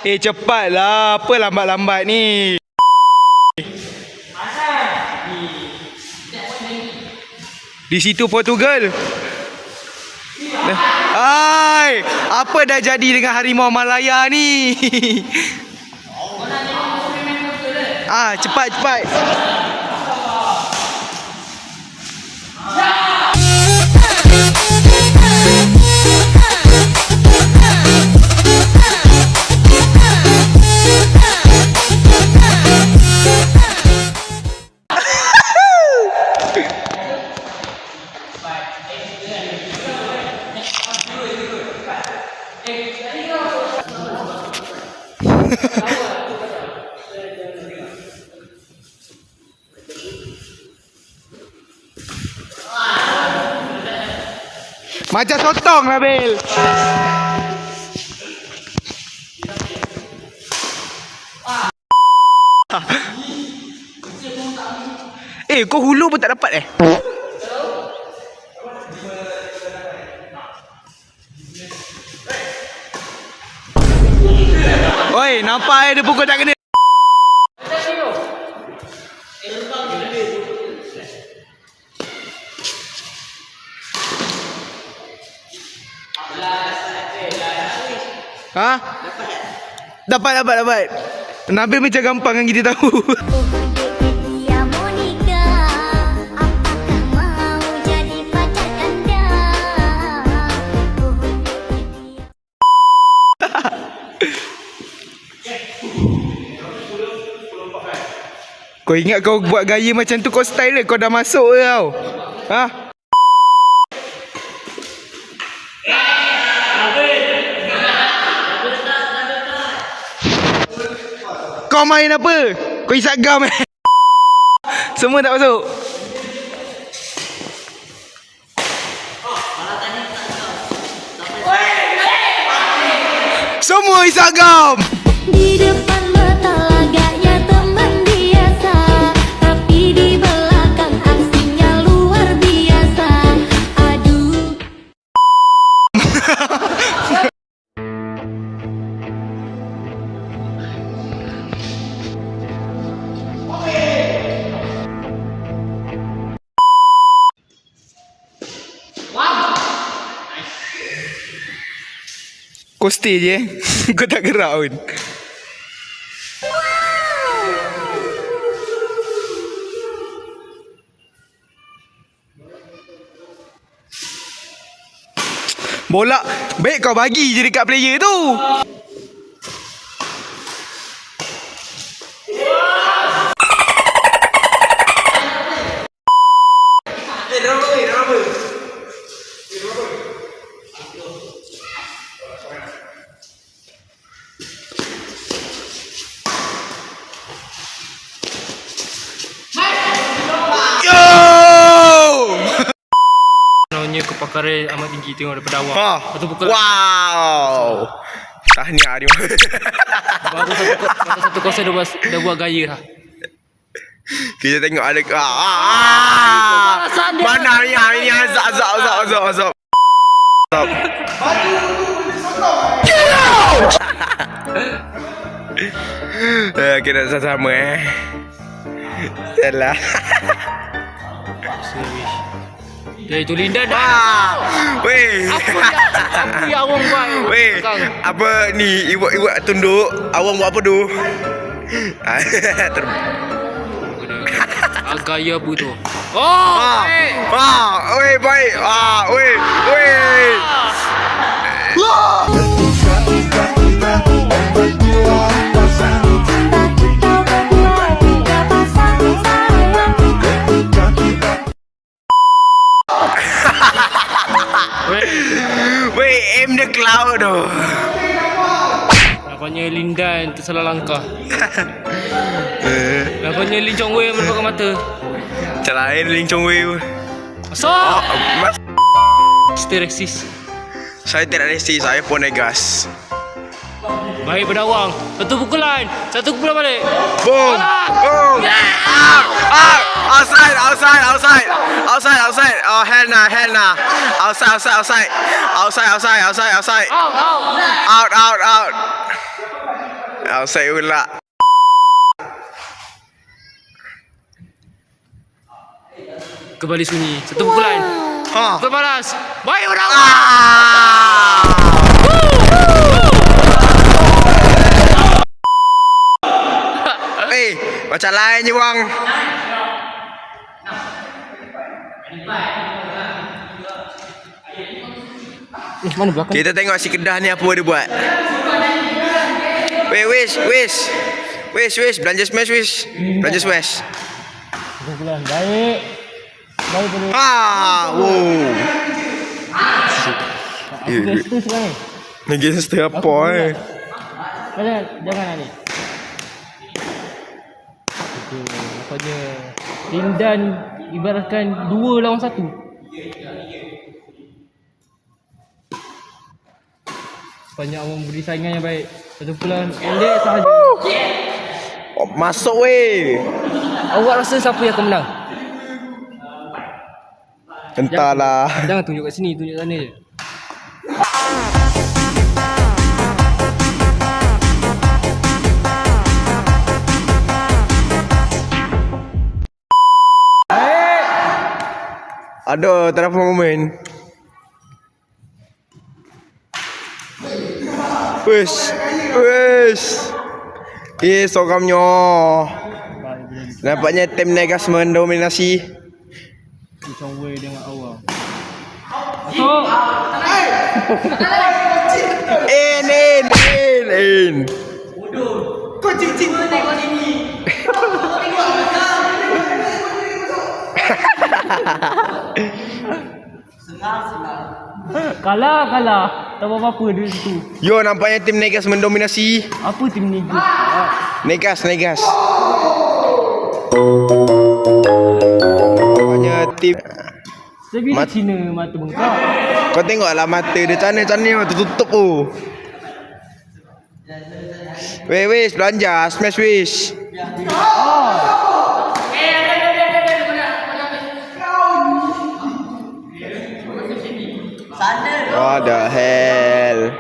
Cepatlah. Apa lambat-lambat ni? Di situ Portugal. Hai, apa dah jadi dengan harimau Malaya ni? Cepat. Macam sotong lah, Bil. Kau hulu pun tak dapat Oi, nampak dia pukul tak kena. Dapat. Nabil macam gampang kan kita tahu. Kau ingat kau buat gaya macam tu kau style kau dah masuk ke kau? Kau main apa? Kau isap gam Semua tak masuk. Semua isap gam. Di depan mata lagaknya teman biasa, tapi di belakang aksinya luar biasa. Aduh. Kau stay je Kau tak gerak pun. Bola baik kau bagi je dekat player tu. Kepakaran amat tinggi tengok daripada awal. Lepas tu wow. Tahniah dia. Baru satu kawasan dah buat gaya lah. Kita tengok ada mana ni ini azab. Kita sama Salah. Dia itu Linda dah. Weh. Apa dia awang buat? Weh. Apa ni? Iwak tunduk. Awang buat apa tu? Gaya apa tu? Oh, weh baik. Weh. Weh, aim the cloud tu. Nampaknya Lindan tersalah langkah. Nampaknya Lin Chong Wei melepaskan mata. Macam lain Lin Chong Wei. Asal? Stay resist. Saya tidak resist, saya pun negas. Baik berdawang. Satu pukulan balik. Boom. Boom. Outside. Oh, hell nah. Outside. Out. Outside pula. Kembali sunyi. Satu pukulan. Ha. Berbalas. Baik orang. Macam lain je bang. Mana belakang? Kita tengok si Kedah ni apa dia buat. Wish, belanja smash wish. Belanja smash. Pukulan. Baik. Baik boleh. Wow. Itu sekarang. Gangster apa Jangan ni. Okey, nampaknya Lindan ibaratkan 2 lawan 1. Banyak orang beri saingan yang baik. Satu pukulan pendek sahaja. Masuk weh. Awak rasa siapa yang akan menang? Entahlah. Jangan tunjuk kat sini, tunjuk sana je. Aduh, tak dapat momen. Wish. Sokamnya. Nampaknya tim Negas mendominasi. Macam way dengan awal. Masuk. In. Kau cicing tengok ini. Kalah. Tak apa-apa dia situ. Yo, nampaknya tim Negas mendominasi. Apa tim ni? Negas. Nampaknya tim. Tapi dia Cina mata bengkak. Kau tengoklah mata dia sana tertutup tu. Wish, belanja smash wish. What the hell?